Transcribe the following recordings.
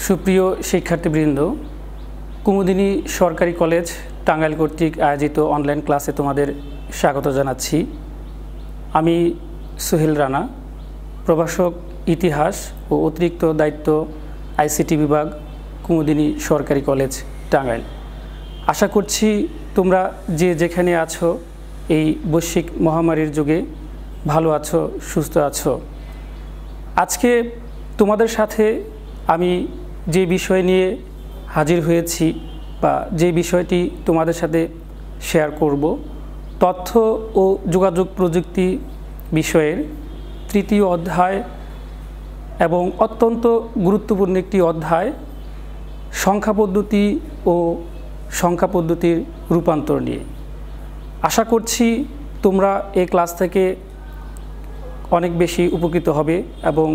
সুপ্রিয় শিক্ষার্থীবৃন্দ, কুমুদিনী সরকারি কলেজ টাঙ্গাইল কর্তৃক আয়োজিত অনলাইন ক্লাসে তোমাদের স্বাগত জানাচ্ছি। আমি সোহেল রানা, প্রভাষক ইতিহাস ও অতিরিক্ত দায়িত্ব আইসিটি বিভাগ, কুমুদিনী সরকারি কলেজ টাঙ্গাইল। আশা করছি তোমরা যে যেখানে আছো এই বৈশ্বিক মহামারীর যুগে ভালো আছো, সুস্থ আছো। আজকে তোমাদের সাথে আমি যে বিষয় নিয়ে হাজির হয়েছি বা যে বিষয়টি তোমাদের সাথে শেয়ার করব, তথ্য ও যোগাযোগ প্রযুক্তি বিষয়ের তৃতীয় অধ্যায় এবং অত্যন্ত গুরুত্বপূর্ণ একটি অধ্যায় সংখ্যা পদ্ধতি ও সংখ্যা পদ্ধতির রূপান্তর নিয়ে। আশা করছি তোমরা এই ক্লাস থেকে অনেক বেশি উপকৃত হবে এবং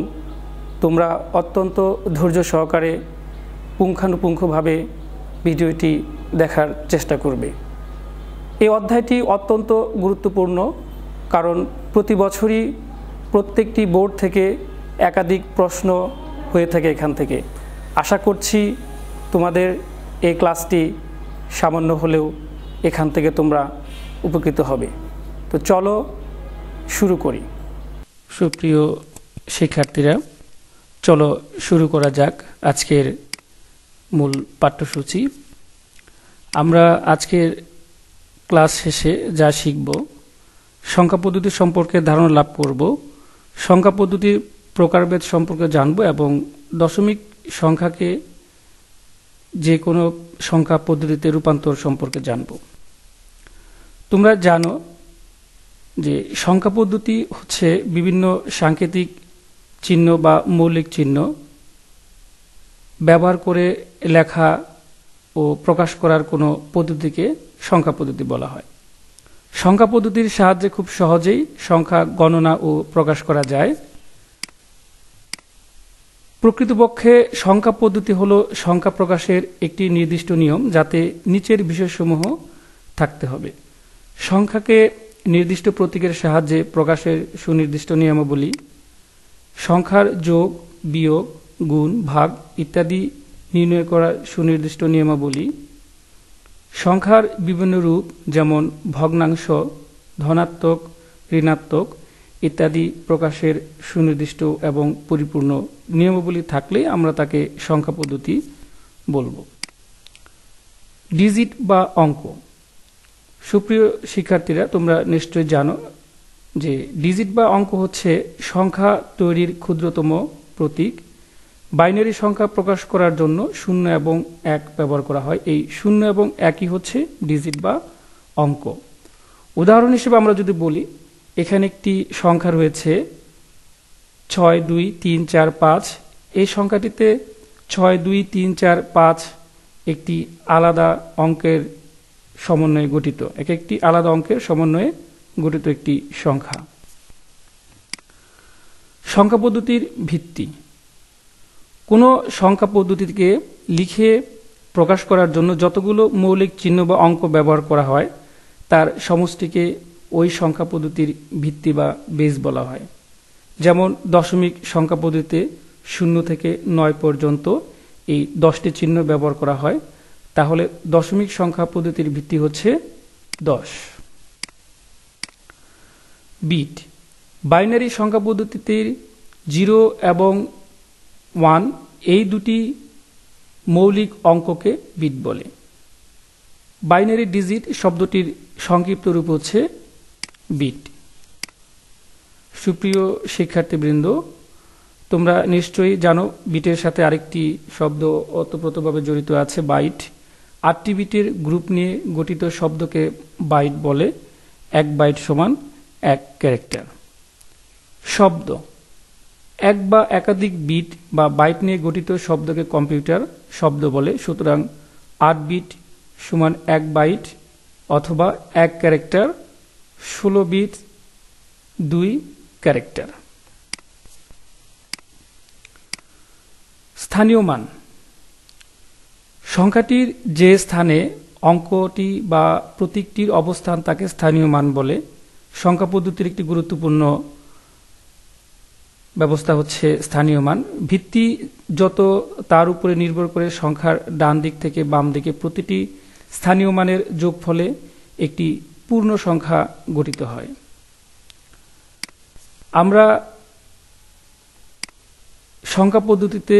তোমরা অত্যন্ত ধৈর্য সহকারে পুঙ্খানুপুঙ্খভাবে ভিডিওটি দেখার চেষ্টা করবে। এই অধ্যায়টি অত্যন্ত গুরুত্বপূর্ণ, কারণ প্রতি বছরই প্রত্যেকটি বোর্ড থেকে একাধিক প্রশ্ন হয়ে থাকে এখান থেকে। আশা করছি তোমাদের এই ক্লাসটি সামান্য হলেও এখান থেকে তোমরা উপকৃত হবে। তো চলো শুরু করি। সুপ্রিয় শিক্ষার্থীরা, চলো শুরু করা যাক আজকের মূল পাঠ্যসূচি। আমরা আজকের ক্লাস শেষে যা শিখব, সংখ্যা পদ্ধতি সম্পর্কে ধারণা লাভ করব, সংখ্যা পদ্ধতির প্রকারভেদ সম্পর্কে জানব এবং দশমিক সংখ্যাকে যে কোনো সংখ্যা পদ্ধতিতে রূপান্তর সম্পর্কে জানব। তোমরা জানো যে সংখ্যা পদ্ধতি হচ্ছে বিভিন্ন সাংকেতিক চিহ্ন বা মৌলিক চিহ্ন ব্যবহার করে লেখা ও প্রকাশ করার কোনো পদ্ধতিকে সংখ্যা পদ্ধতি বলা হয়। সংখ্যা পদ্ধতির সাহায্যে খুব সহজেই সংখ্যা গণনা ও প্রকাশ করা যায়। প্রকৃতপক্ষে সংখ্যা পদ্ধতি হলো সংখ্যা প্রকাশের একটি নির্দিষ্ট নিয়ম, যাতে নিচের বিষয়সমূহ থাকতে হবে: সংখ্যাকে নির্দিষ্ট প্রতীকের সাহায্যে প্রকাশের সুনির্দিষ্ট নিয়মাবলী, সংখ্যার যোগ, বিয়োগ, গুণ, ভাগ ইত্যাদি নির্ণয় করার সুনির্দিষ্ট নিয়মাবলী, সংখ্যার বিভিন্ন রূপ যেমন ভগ্নাংশ, ধনাত্মক, ঋণাত্মক ইত্যাদি প্রকাশের সুনির্দিষ্ট এবং পরিপূর্ণ নিয়মাবলী থাকলে আমরা তাকে সংখ্যা পদ্ধতি বলবো। ডিজিট বা অঙ্ক। সুপ্রিয় শিক্ষার্থীরা, তোমরা নিশ্চয়ই জানো যে ডিজিট বা অঙ্ক হচ্ছে সংখ্যা তৈরির ক্ষুদ্রতম প্রতীক। বাইনারি সংখ্যা প্রকাশ করার জন্য 0 এবং 1 ব্যবহার করা হয়। এই 0 এবং 1ই হচ্ছে ডিজিট বা অঙ্ক। উদাহরণ হিসেবে আমরা যদি বলি, এখানে একটি সংখ্যা রয়েছে 6, 2, 3, 4, 5। এই সংখ্যাটিতে 6, 2, 3, 4, 5 একটি আলাদা অঙ্কের সমন্বয়ে গঠিত, একটি আলাদা অঙ্কের সমন্বয়ে গঠিত একটি সংখ্যা। সংখ্যা পদ্ধতির ভিত্তি। কোনো সংখ্যা পদ্ধতিকে লিখে প্রকাশ করার জন্য যতগুলো মৌলিক চিহ্ন বা অঙ্ক ব্যবহার করা হয় তার সমষ্টিকে ওই সংখ্যা পদ্ধতির ভিত্তি বা বেস বলা হয়। যেমন দশমিক সংখ্যা পদ্ধতিতে 0 থেকে 9 পর্যন্ত এই 10টি চিহ্ন ব্যবহার করা হয়, তাহলে দশমিক সংখ্যা পদ্ধতির ভিত্তি হচ্ছে 10। বিট। বাইনারি সংখ্যা পদ্ধতিতে 0 এবং 1 এই দুটি মৌলিক অঙ্ককে বিট বলে। বাইনারি ডিজিট শব্দটির সংক্ষিপ্ত রূপ হচ্ছে বিট। সুপ্রিয় শিক্ষার্থীবৃন্দ, তোমরা নিশ্চয়ই জানো বিটের সাথে আরেকটি শব্দ ওতপ্রোতভাবে জড়িত আছে, বাইট। 8টি বিটের গ্রুপ নিয়ে গঠিত শব্দকে বাইট বলে। 1 বাইট সমান 1 ক্যারেক্টার। শব্দ। 1 বা একাধিক বিট বা বাইট নিয়ে গঠিত শব্দকে কম্পিউটার শব্দ বলে। সুতরাং 8 বিট সমান 1 বাইট অথবা 1 ক্যারেক্টার, 16 বিট 2 ক্যারেক্টার। স্থানীয় মান। সংখ্যাটির যে স্থানে অঙ্কটি বা প্রতীকটির অবস্থান তাকে স্থানীয় মান বলে। সংখ্যা পদ্ধতির একটি গুরুত্বপূর্ণ ব্যবস্থা হচ্ছে স্থানীয় মান। ভিত্তি যত তার উপরে নির্ভর করে সংখ্যার ডান দিক থেকে বাম দিকে প্রতিটি স্থানীয় মানের যোগফলে একটি পূর্ণ সংখ্যা গঠিত হয়। আমরা সংখ্যা পদ্ধতিতে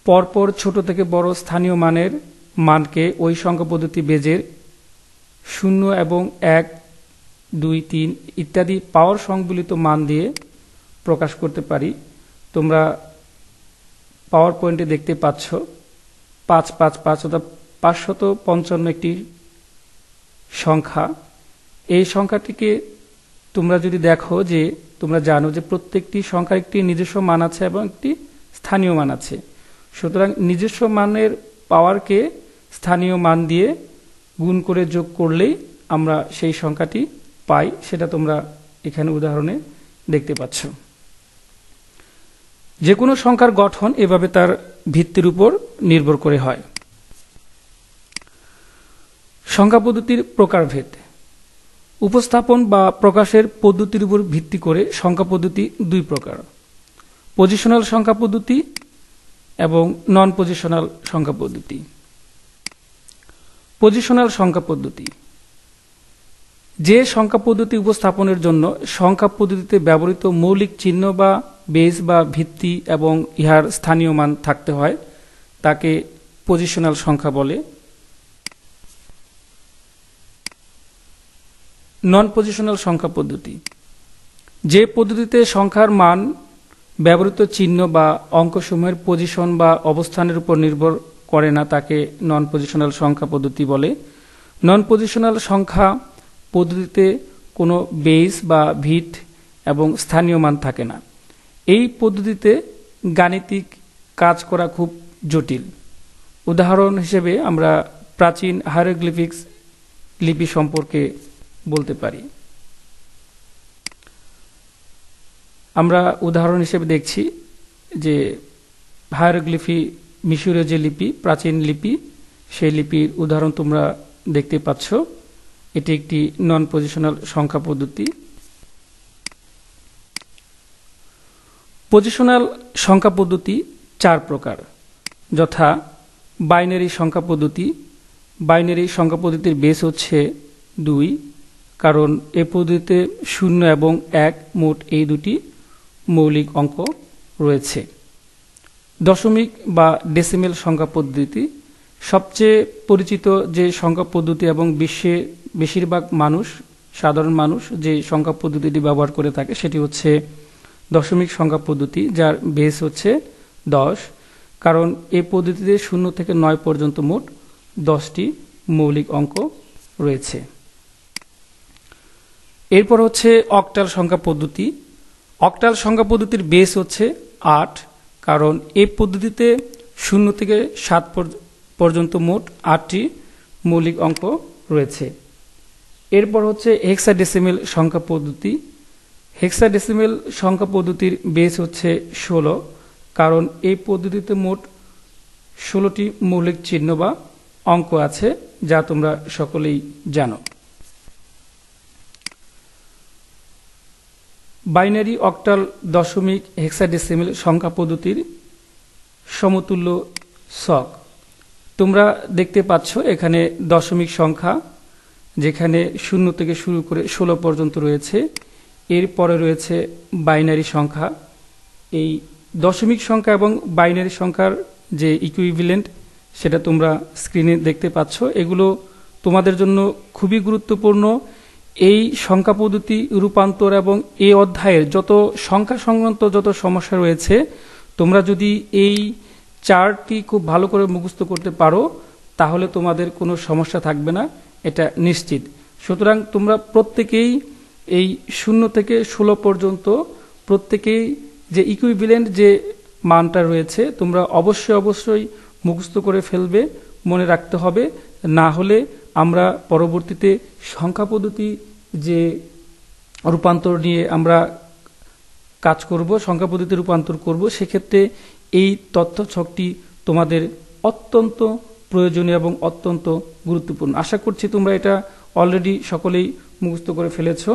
পরপর ছোট থেকে বড় স্থানীয় মানের মানকে ওই সংখ্যা পদ্ধতি বেজের 0 এবং 1, 2, 3 ইত্যাদি পাওয়ার সংবলিত মান দিয়ে প্রকাশ করতে পারি। তোমরা পাওয়ার পয়েন্টে দেখতে পাচ্ছ 555 অর্থাৎ 555 একটি সংখ্যা। এই সংখ্যাটিকে তোমরা যদি দেখো, যে তোমরা জানো যে প্রত্যেকটি সংখ্যার একটি নিজস্ব মান আছে এবং একটি স্থানীয় মান আছে। সুতরাং নিজস্ব মানের পাওয়ারকে স্থানীয় মান দিয়ে গুণ করে যোগ করলেই আমরা সেই সংখ্যাটি পাই। সেটা তোমরা এখানে উদাহরণে দেখতে পাচ্ছ। যে কোনো সংখ্যার গঠন এভাবে তার ভিত্তির উপর নির্ভর করে হয়। সংখ্যা পদ্ধতির প্রকারভেদ। উপস্থাপন বা প্রকাশের পদ্ধতির উপর ভিত্তি করে সংখ্যা পদ্ধতি দুই প্রকার: পজিশনাল সংখ্যা পদ্ধতি এবং নন পজিশনাল সংখ্যা পদ্ধতি। পজিশনাল সংখ্যা পদ্ধতি যে সংখ্যা পদ্ধতি উপস্থাপনের জন্য সংখ্যা পদ্ধতিতে ব্যবহৃত মৌলিক চিহ্ন বা বেস বা ভিত্তি এবং ইহার স্থানীয় মান থাকতে হয়, তাকে পজিশনাল সংখ্যা বলে। নন পজিশনাল সংখ্যা পদ্ধতি যে পদ্ধতিতে সংখ্যার মান ব্যবহৃত চিহ্ন বা অঙ্কসমূহের পজিশন বা অবস্থানের উপর নির্ভর করে না, তাকে নন পজিশনাল সংখ্যা পদ্ধতি বলে। নন পজিশনাল সংখ্যা পদ্ধতিতে কোনো বেস বা ভিত এবং স্থানীয় মান থাকে না। এই পদ্ধতিতে গাণিতিক কাজ করা খুব জটিল। উদাহরণ হিসেবে আমরা প্রাচীন হায়ারোগ্লিফিক্স লিপি সম্পর্কে বলতে পারি। আমরা উদাহরণ হিসেবে দেখছি যে হায়ারোগ্লিফি, মিশরীয় যে লিপি, প্রাচীন লিপি, সেই লিপির উদাহরণ তোমরা দেখতে পাচ্ছ। এটি একটি নন পজিশনাল সংখ্যা পদ্ধতি। পজিশনাল সংখ্যা পদ্ধতি 4 প্রকার, যথা বাইনারি সংখ্যা পদ্ধতি। বাইনারি সংখ্যা পদ্ধতির বেস হচ্ছে 2, কারণ এ পদ্ধতিতে 0 এবং 1 মোট এই দুটি মৌলিক অঙ্ক রয়েছে। দশমিক বা ডেসিমেল সংখ্যা পদ্ধতি সবচেয়ে পরিচিত যে সংখ্যা পদ্ধতি এবং বিশ্বে বেশিরভাগ মানুষ, সাধারণ মানুষ যে সংখ্যা পদ্ধতিটি ব্যবহার করে থাকে সেটি হচ্ছে দশমিক সংখ্যা পদ্ধতি, যার বেস হচ্ছে 10, কারণ এই পদ্ধতিতে 0 থেকে 9 পর্যন্ত মোট 10টি মৌলিক অঙ্ক রয়েছে। এরপর হচ্ছে অক্টাল সংখ্যা পদ্ধতি। অক্টাল সংখ্যা পদ্ধতির বেস হচ্ছে 8, কারণ এই পদ্ধতিতে 0 থেকে 7 পর্যন্ত মোট 8টি মৌলিক অঙ্ক রয়েছে। এরপর হচ্ছে হেক্সাডেসিমেল সংখ্যা পদ্ধতি। হেক্সাডেসিমেল সংখ্যা পদ্ধতির বেস হচ্ছে 16, কারণ এই পদ্ধতিতে মোট 16টি মৌলিক চিহ্ন বা অঙ্ক আছে, যা তোমরা সকলেই জানো। বাইনারি, অক্টাল, দশমিক, হেক্সাডেসিমেল সংখ্যা পদ্ধতির সমতুল্য ছক তোমরা দেখতে পাচ্ছ। এখানে দশমিক সংখ্যা, যেখানে 0 থেকে শুরু করে 16 পর্যন্ত রয়েছে। এরপরে রয়েছে বাইনারি সংখ্যা। এই দশমিক সংখ্যা এবং বাইনারি সংখ্যার যে ইকুইভ্যালেন্ট সেটা তোমরা স্ক্রিনে দেখতে পাচ্ছ। এগুলো তোমাদের জন্য খুবই গুরুত্বপূর্ণ। এই সংখ্যা পদ্ধতি রূপান্তর এবং এই অধ্যায়ের যত সংখ্যা সংক্রান্ত যত সমস্যা রয়েছে, তোমরা যদি এই চারটি খুব ভালো করে মুখস্থ করতে পারো তাহলে তোমাদের কোনো সমস্যা থাকবে না, এটা নিশ্চিত। সুতরাং তোমরা প্রত্যেকেই এই 0 থেকে 16 পর্যন্ত প্রত্যেকেই যে ইকুইভ্যালেন্ট যে মানটা রয়েছে তোমরা অবশ্যই মুখস্থ করে ফেলবে, মনে রাখতে হবে। না হলে আমরা পরবর্তীতে সংখ্যা পদ্ধতি যে রূপান্তর নিয়ে আমরা কাজ করব, সংখ্যা পদ্ধতি রূপান্তর করব, সেক্ষেত্রে এই তথ্য ছকটি তোমাদের অত্যন্ত প্রয়োজনীয় এবং অত্যন্ত গুরুত্বপূর্ণ। আশা করছি তোমরা এটা অলরেডি সকলেই মুখস্থ করে ফেলেছো,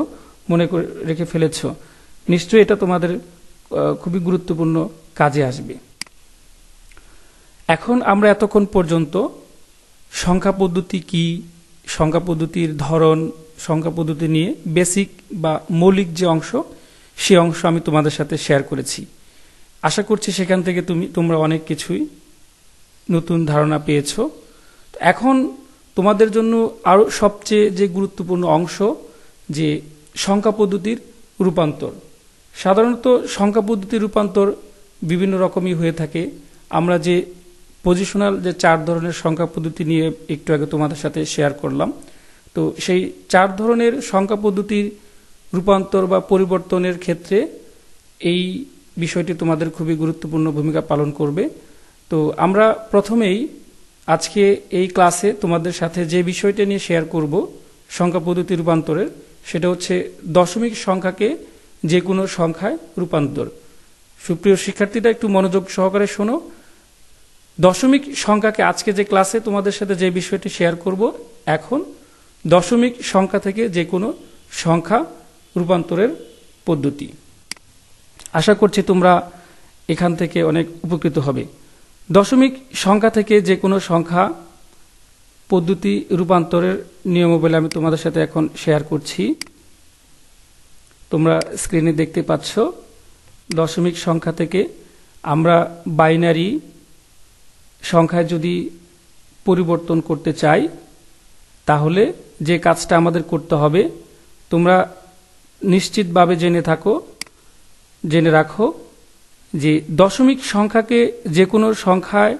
মনে করে রেখে ফেলেছো। নিশ্চয়ই এটা তোমাদের খুবই গুরুত্বপূর্ণ কাজে আসবে। এখন আমরা এতক্ষণ পর্যন্ত সংখ্যা পদ্ধতি কি, সংখ্যা পদ্ধতির ধরন, সংখ্যা পদ্ধতি নিয়ে বেসিক বা মৌলিক যে অংশ, সে অংশ আমি তোমাদের সাথে শেয়ার করেছি। আশা করছি সেখান থেকে তোমরা অনেক কিছুই নতুন ধারণা পেয়েছো। এখন তোমাদের জন্য আরো সবচেয়ে যে গুরুত্বপূর্ণ অংশ, যে সংখ্যা পদ্ধতির রূপান্তর। সাধারণত সংখ্যা পদ্ধতির রূপান্তর বিভিন্ন রকমই হয়ে থাকে। আমরা যে পজিশনাল যে 4 ধরনের সংখ্যা পদ্ধতি নিয়ে একটু আগে তোমাদের সাথে শেয়ার করলাম, তো সেই 4 ধরনের সংখ্যা পদ্ধতির রূপান্তর বা পরিবর্তনের ক্ষেত্রে এই বিষয়টি তোমাদের খুবই গুরুত্বপূর্ণ ভূমিকা পালন করবে। তো আমরা প্রথমেই আজকে এই ক্লাসে তোমাদের সাথে যে বিষয়টা নিয়ে শেয়ার করব সংখ্যা পদ্ধতি রূপান্তরের, সেটা হচ্ছে দশমিক সংখ্যাকে যে কোনো সংখ্যায় রূপান্তর। সুপ্রিয় শিক্ষার্থীরা একটু মনোযোগ সহকারে শোনো। দশমিক সংখ্যাকে আজকে যে ক্লাসে তোমাদের সাথে যে বিষয়টি শেয়ার করব, এখন দশমিক সংখ্যা থেকে যে কোনো সংখ্যা রূপান্তরের পদ্ধতি। আশা করছি তোমরা এখান থেকে অনেক উপকৃত হবে। দশমিক সংখ্যা থেকে যে কোনো সংখ্যা পদ্ধতি রূপান্তরের নিয়মাবলী আমি তোমাদের সাথে এখন শেয়ার করছি। তোমরা স্ক্রিনে দেখতে পাচ্ছ, দশমিক সংখ্যা থেকে আমরা বাইনারি সংখ্যায় যদি পরিবর্তন করতে চাই, তাহলে যে কাজটা আমাদের করতে হবে, তোমরা নিশ্চিতভাবে জেনে রাখো যে দশমিক সংখ্যাকে যে কোনো সংখ্যায়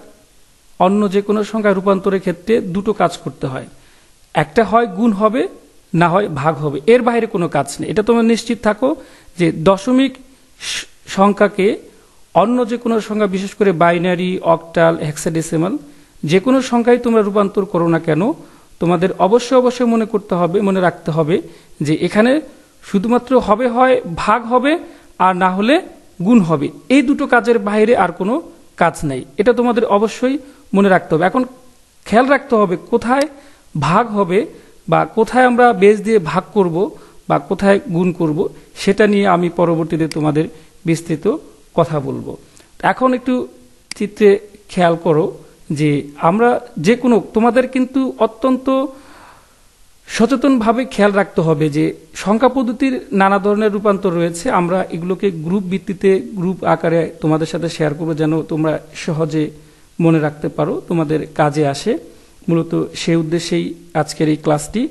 অন্য যে কোনো সংখ্যায় রূপান্তরের ক্ষেত্রে দুটো কাজ করতে হয়। একটা হয় গুণ হবে, না হয় ভাগ হবে, এর বাইরে কোনো কাজ নেই। এটা তোমরা নিশ্চিত থাকো যে দশমিক সংখ্যাকে অন্য যে কোনো সংখ্যা, বিশেষ করে বাইনারি, অক্টাল, হেক্সাডেসিমাল, যে কোনো সংখ্যায় তোমরা রূপান্তর করো না কেন, তোমাদের অবশ্যই মনে রাখতে হবে যে এখানে শুধুমাত্র হয় ভাগ হবে, আর না হলে গুণ হবে। এই দুটো কাজের বাইরে আর কোনো কাজ নেই। এটা তোমাদের অবশ্যই মনে রাখতে হবে। এখন খেয়াল রাখতে হবে কোথায় ভাগ হবে বা কোথায় আমরা বেস দিয়ে ভাগ করব বা কোথায় গুণ করব, সেটা নিয়ে আমি পরবর্তীতে তোমাদের বিস্তৃত কথা বলবো। এখন একটু চিত্রে খেয়াল করো যে আমরা যে কোনো, তোমাদের কিন্তু অত্যন্ত সচেতনভাবে খেয়াল রাখতে হবে যে সংখ্যা পদ্ধতির নানা ধরনের রূপান্তর রয়েছে। আমরা এগুলোকে গ্রুপ ভিত্তিতে, গ্রুপ আকারে তোমাদের সাথে শেয়ার করবো, যেন তোমরা সহজে মনে রাখতে পারো, তোমাদের কাজে আসে। মূলত সেই উদ্দেশ্যেই আজকের এই ক্লাসটি।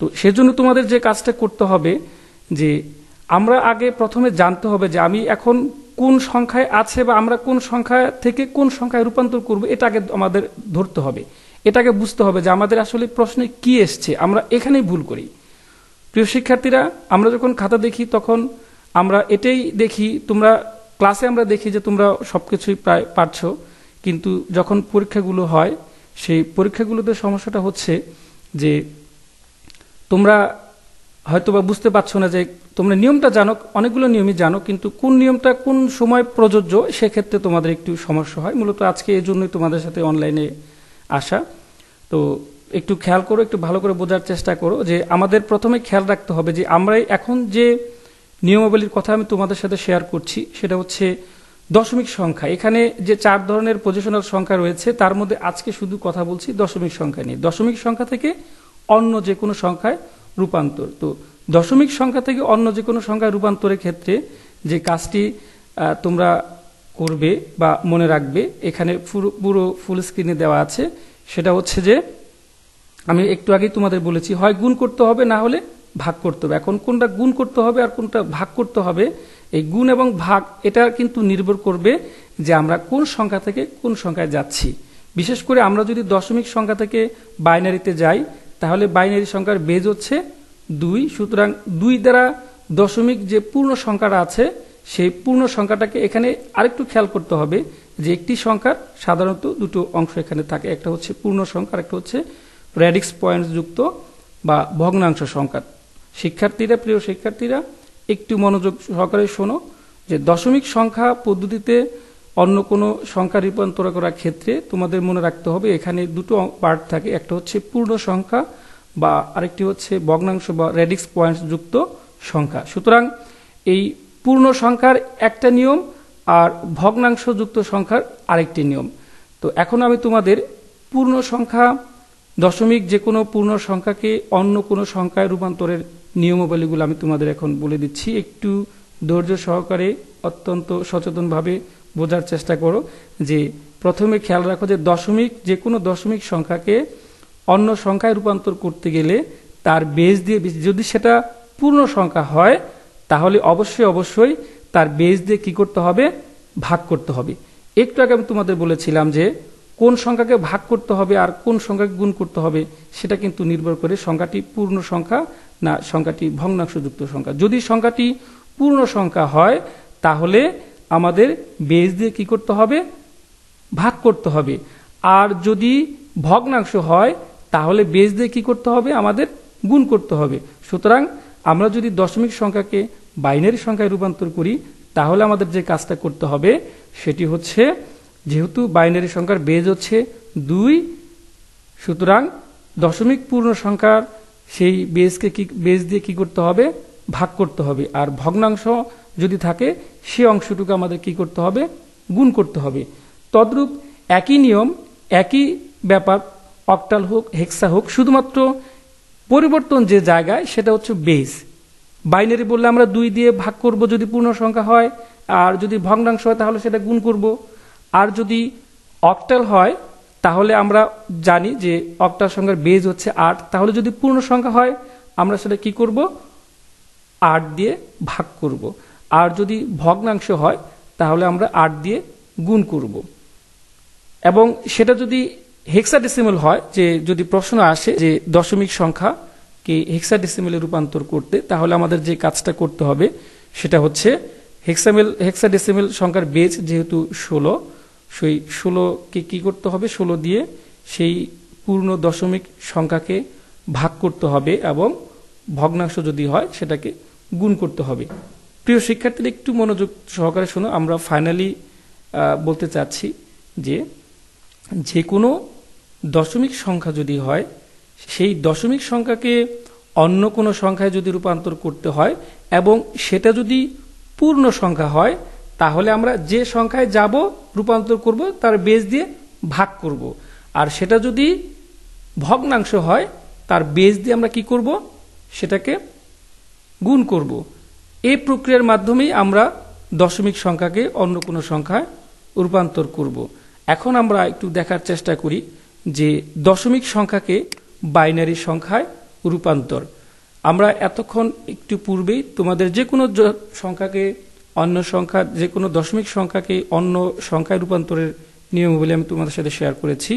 তো সেজন্য তোমাদের যে কাজটা করতে হবে, যে আমরা আগে প্রথমে জানতে হবে যে আমি এখন কোন সংখ্যায় আছে বা আমরা কোন সংখ্যা থেকে কোন সংখ্যায় রূপান্তর করব, এটা আগে আমাদের ধরতে হবে। এটাকে বুঝতে হবে যে আমাদের আসলে প্রশ্নে কি এসছে, আমরা এখানেই ভুল করি। প্রিয় শিক্ষার্থীরা, আমরা যখন খাতা দেখি তখন আমরা এটাই দেখি, তোমরা ক্লাসে আমরা দেখি যে তোমরা সবকিছুই প্রায় পারছো, কিন্তু যখন পরীক্ষাগুলো হয়, সেই পরীক্ষাগুলোতে সমস্যাটা হচ্ছে যে তোমরা হয়তোবা বুঝতে পারছো না যে তোমরা নিয়মটা জানো, অনেকগুলো নিয়মই জানো, কিন্তু কোন নিয়মটা কোন সময় প্রযোজ্য, সেক্ষেত্রে তোমাদের একটু সমস্যা হয়। মূলত আজকে এই জন্যই তোমাদের সাথে অনলাইনে আসা। তো একটু খেয়াল করো, একটু ভালো করে বোঝার চেষ্টা করো যে আমাদের প্রথমে খেয়াল রাখতে হবে যে আমরা এখন যে নিয়মাবলীর কথা আমি তোমাদের সাথে শেয়ার করছি, সেটা হচ্ছে দশমিক সংখ্যা। এখানে যে 4 ধরনের পজিশনাল সংখ্যা রয়েছে, তার মধ্যে আজকে শুধু কথা বলছি দশমিক সংখ্যা নিয়ে। দশমিক সংখ্যা থেকে অন্য যে কোনো সংখ্যায় রূপান্তর। তো দশমিক সংখ্যা থেকে অন্য যে কোনো সংখ্যায় রূপান্তরের ক্ষেত্রে যে কাজটি তোমরা করবে বা মনে রাখবে, এখানে পুরো ফুল স্ক্রিনে দেওয়া আছে। সেটা হচ্ছে যে আমি একটু আগেই তোমাদের বলেছি, হয় গুণ করতে হবে, না হলে ভাগ করতে হবে। এখন কোনটা গুণ করতে হবে আর কোনটা ভাগ করতে হবে, এই গুণ এবং ভাগ এটা কিন্তু নির্ভর করবে যে আমরা কোন সংখ্যা থেকে কোন সংখ্যায় যাচ্ছি। বিশেষ করে আমরা যদি দশমিক সংখ্যা থেকে বাইনারিতে যাই, তাহলে বাইনারি সংখ্যার বেজ হচ্ছে 2। সুতরাং 2 দ্বারা দশমিক যে পূর্ণ সংখ্যাটা আছে, সেই পূর্ণ সংখ্যাটাকে এখানে আরেকটু খেয়াল করতে হবে যে একটি সংখ্যার সাধারণত দুটো অংশ এখানে থাকে, একটা হচ্ছে পূর্ণ সংখ্যা, একটা হচ্ছে রেডিক্স পয়েন্টস যুক্ত বা ভগ্নাংশ সংখ্যা। শিক্ষার্থীরা, প্রিয় শিক্ষার্থীরা, একটু মনোযোগ সহকারে শোনো যে দশমিক সংখ্যা পদ্ধতিতে অন্য কোনো সংখ্যা রূপান্তর করার ক্ষেত্রে তোমাদের মনে রাখতে হবে এখানে দুটো পার্ট থাকে, একটা হচ্ছে পূর্ণ সংখ্যা বা আরেকটি হচ্ছে ভগ্নাংশ বা রেডিক্স পয়েন্টস যুক্ত সংখ্যা। সুতরাং এই পূর্ণ সংখ্যার একটা নিয়ম আর ভগ্নাংশযুক্ত সংখ্যার আরেকটি নিয়ম। তো এখন আমি তোমাদের পূর্ণ সংখ্যা দশমিক যে কোনো পূর্ণ সংখ্যাকে অন্য কোনো সংখ্যায় রূপান্তরের নিয়মাবলীগুলো আমি তোমাদের এখন বলে দিচ্ছি। একটু ধৈর্য সহকারে অত্যন্ত সচেতনভাবে বোঝার চেষ্টা করো। যে প্রথমে খেয়াল রাখো যে দশমিক যে কোনো দশমিক সংখ্যাকে অন্য সংখ্যায় রূপান্তর করতে গেলে তার বেজ দিয়ে, যদি সেটা পূর্ণ সংখ্যা হয় তাহলে অবশ্যই তার বেজ দিয়ে কি করতে হবে, ভাগ করতে হবে। একটু আগে আমি তোমাদের বলেছিলাম যে কোন সংখ্যাকে ভাগ করতে হবে আর কোন সংখ্যাকে গুণ করতে হবে সেটা কিন্তু নির্ভর করে সংখ্যাটি পূর্ণ সংখ্যা না সংখ্যাটি ভগ্নাংশযুক্ত সংখ্যা। যদি সংখ্যাটি পূর্ণ সংখ্যা হয় তাহলে আমাদের বেজ দিয়ে কি করতে হবে, ভাগ করতে হবে। আর যদি ভগ্নাংশ হয় তাহলে বেজ দিয়ে কি করতে হবে, আমাদের গুণ করতে হবে। সুতরাং আমরা যদি দশমিক সংখ্যাকে বাইনারি সংখ্যায় রূপান্তর করি তাহলে আমাদের যে কাজটা করতে হবে সেটি হচ্ছে, যেহেতু বাইনারি সংখ্যার বেজ হচ্ছে 2, সুতরাং দশমিক পূর্ণ সংখ্যার সেই বেজ দিয়ে কি করতে হবে, ভাগ করতে হবে। আর ভগ্নাংশ যদি থাকে সে অংশটুকু আমাদের কি করতে হবে, গুণ করতে হবে। তদ্রূপ একই নিয়ম, একই ব্যাপার অক্টাল হোক হেক্সা হোক, শুধুমাত্র পরিবর্তন যে জায়গায় সেটা হচ্ছে বেজ। বাইনারি বললে আমরা 2 দিয়ে ভাগ করব যদি পূর্ণ সংখ্যা হয়, আর যদি ভগ্নাংশ হয় তাহলে সেটা গুণ করব। আর যদি অক্টাল হয় তাহলে আমরা জানি যে অক্টাল সংখ্যার বেজ হচ্ছে 8, তাহলে যদি পূর্ণ সংখ্যা হয় আমরা সেটা কি করব, 8 দিয়ে ভাগ করব। আর যদি ভগ্নাংশ হয় তাহলে আমরা 8 দিয়ে গুণ করব। এবং সেটা যদি হেক্সাডেসিমাল হয়, যে যদি প্রশ্ন আসে যে দশমিক সংখ্যাকে হেক্সাডেসিমালে রূপান্তর করতে, তাহলে আমাদের যে কাজটা করতে হবে সেটা হচ্ছে হেক্সাডেসিমাল সংখ্যার বেজ যেহেতু 16, সেই 16কে কি করতে হবে, 16 দিয়ে সেই পূর্ণ দশমিক সংখ্যাকে ভাগ করতে হবে এবং ভগ্নাংশ যদি হয় সেটাকে গুণ করতে হবে। প্রিয় শিক্ষার্থীরা একটু মনোযোগ সহকারে শোনো। আমরা ফাইনালি বলতে চাচ্ছি যে যে কোনো দশমিক সংখ্যা যদি হয়, সেই দশমিক সংখ্যাকে অন্য কোনো সংখ্যায় যদি রূপান্তর করতে হয় এবং সেটা যদি পূর্ণ সংখ্যা হয় তাহলে আমরা যে সংখ্যায় যাব রূপান্তর করব তার বেজ দিয়ে ভাগ করব। আর সেটা যদি ভগ্নাংশ হয় তার বেজ দিয়ে আমরা কি করব, সেটাকে গুণ করব। এই প্রক্রিয়ার মাধ্যমেই আমরা দশমিক সংখ্যাকে অন্য কোনো সংখ্যায় রূপান্তর করব। এখন আমরা একটু দেখার চেষ্টা করি যে দশমিক সংখ্যাকে বাইনারি সংখ্যায় রূপান্তর। আমরা এতক্ষণ একটু পূর্বেই তোমাদের যে কোনো সংখ্যাকে অন্য সংখ্যা, যে কোনো দশমিক সংখ্যাকে অন্য সংখ্যায় রূপান্তরের নিয়মাবলী আমি তোমাদের সাথে শেয়ার করেছি।